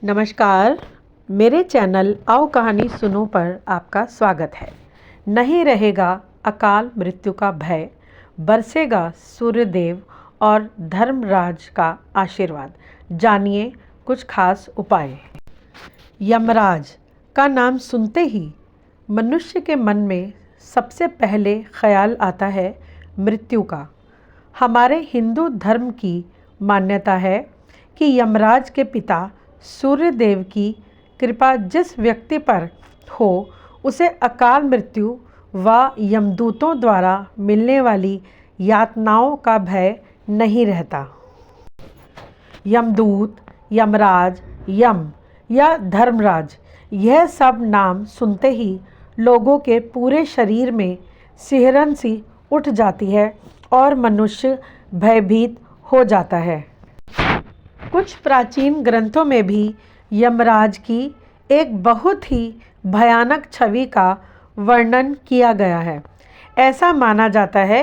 नमस्कार, मेरे चैनल आओ कहानी सुनो पर आपका स्वागत है। नहीं रहेगा अकाल मृत्यु का भय, बरसेगा सूर्यदेव और धर्मराज का आशीर्वाद। जानिए कुछ खास उपाय। यमराज का नाम सुनते ही मनुष्य के मन में सबसे पहले ख्याल आता है मृत्यु का। हमारे हिंदू धर्म की मान्यता है कि यमराज के पिता सूर्यदेव की कृपा जिस व्यक्ति पर हो उसे अकाल मृत्यु व यमदूतों द्वारा मिलने वाली यातनाओं का भय नहीं रहता। यमदूत, यमराज, यम या धर्मराज, यह सब नाम सुनते ही लोगों के पूरे शरीर में सिहरन सी उठ जाती है और मनुष्य भयभीत हो जाता है। कुछ प्राचीन ग्रंथों में भी यमराज की एक बहुत ही भयानक छवि का वर्णन किया गया है। ऐसा माना जाता है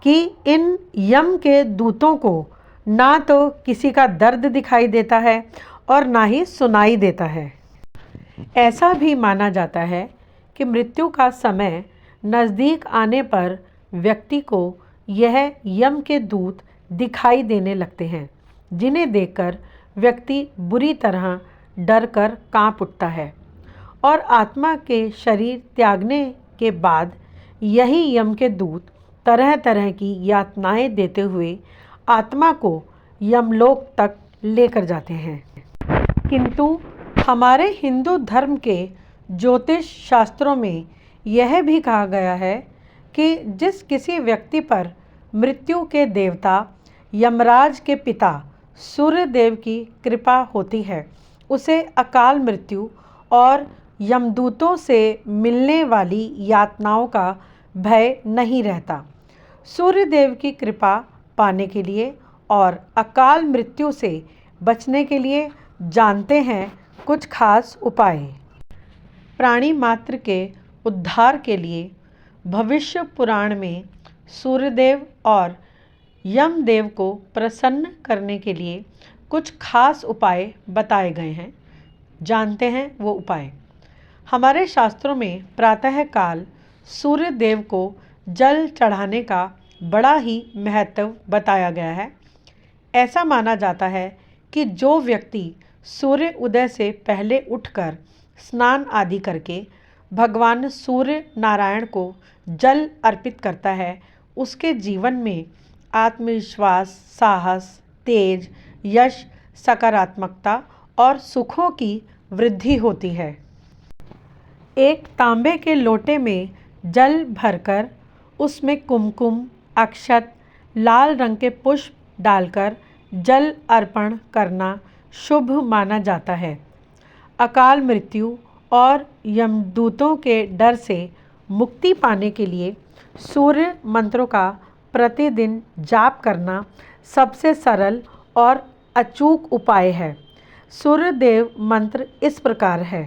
कि इन यम के दूतों को ना तो किसी का दर्द दिखाई देता है और ना ही सुनाई देता है। ऐसा भी माना जाता है कि मृत्यु का समय नज़दीक आने पर व्यक्ति को यह यम के दूत दिखाई देने लगते हैं, जिन्हें देखकर व्यक्ति बुरी तरह डर कर काँप उठता है और आत्मा के शरीर त्यागने के बाद यही यम के दूत तरह तरह की यातनाएं देते हुए आत्मा को यमलोक तक लेकर जाते हैं। किंतु हमारे हिंदू धर्म के ज्योतिष शास्त्रों में यह भी कहा गया है कि जिस किसी व्यक्ति पर मृत्यु के देवता यमराज के पिता सूर्यदेव की कृपा होती है, उसे अकाल मृत्यु और यमदूतों से मिलने वाली यातनाओं का भय नहीं रहता। सूर्यदेव की कृपा पाने के लिए और अकाल मृत्यु से बचने के लिए जानते हैं कुछ खास उपाय। प्राणी मात्र के उद्धार के लिए भविष्य पुराण में सूर्यदेव और यमदेव को प्रसन्न करने के लिए कुछ खास उपाय बताए गए हैं। जानते हैं वो उपाय। हमारे शास्त्रों में प्रातः काल सूर्यदेव को जल चढ़ाने का बड़ा ही महत्व बताया गया है। ऐसा माना जाता है कि जो व्यक्ति सूर्य उदय से पहले उठकर स्नान आदि करके भगवान सूर्य नारायण को जल अर्पित करता है, उसके जीवन में आत्मविश्वास, साहस, तेज, यश, सकारात्मकता और सुखों की वृद्धि होती है। एक तांबे के लोटे में जल भरकर उसमें कुमकुम, अक्षत, लाल रंग के पुष्प डालकर जल अर्पण करना शुभ माना जाता है। अकाल मृत्यु और यमदूतों के डर से मुक्ति पाने के लिए सूर्य मंत्रों का प्रतिदिन जाप करना सबसे सरल और अचूक उपाय है। सूर्यदेव मंत्र इस प्रकार है।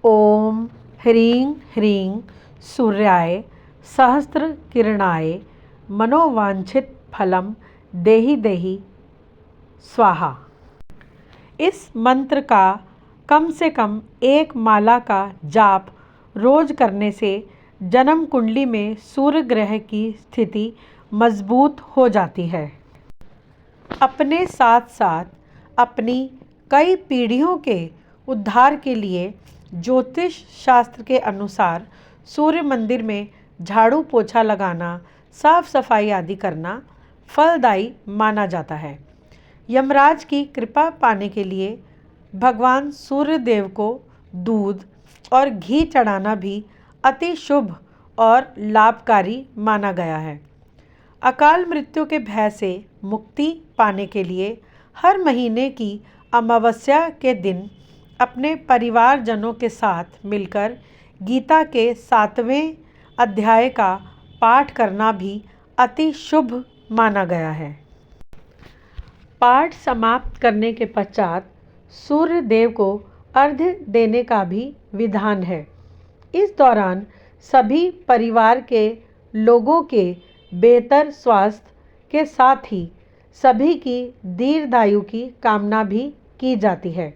ओम ह्रीं ह्रीं सूर्याय सहस्त्र किरणाय मनोवांछित फलम देहि देहि स्वाहा। इस मंत्र का कम से कम एक माला का जाप रोज करने से जन्म कुंडली में सूर्य ग्रह की स्थिति मजबूत हो जाती है। अपने साथ साथ अपनी कई पीढ़ियों के उद्धार के लिए ज्योतिष शास्त्र के अनुसार सूर्य मंदिर में झाड़ू पोछा लगाना, साफ सफाई आदि करना फलदायी माना जाता है। यमराज की कृपा पाने के लिए भगवान सूर्यदेव को दूध और घी चढ़ाना भी अति शुभ और लाभकारी माना गया है। अकाल मृत्यु के भय से मुक्ति पाने के लिए हर महीने की अमावस्या के दिन अपने परिवारजनों के साथ मिलकर गीता के 7वें अध्याय का पाठ करना भी अति शुभ माना गया है। पाठ समाप्त करने के पश्चात सूर्य देव को अर्घ्य देने का भी विधान है। इस दौरान सभी परिवार के लोगों के बेहतर स्वास्थ्य के साथ ही सभी की दीर्घायु की कामना भी की जाती है।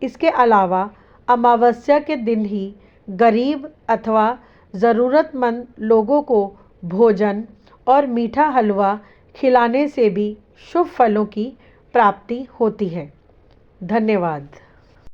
इसके अलावा अमावस्या के दिन ही गरीब अथवा ज़रूरतमंद लोगों को भोजन और मीठा हलवा खिलाने से भी शुभ फलों की प्राप्ति होती है। धन्यवाद।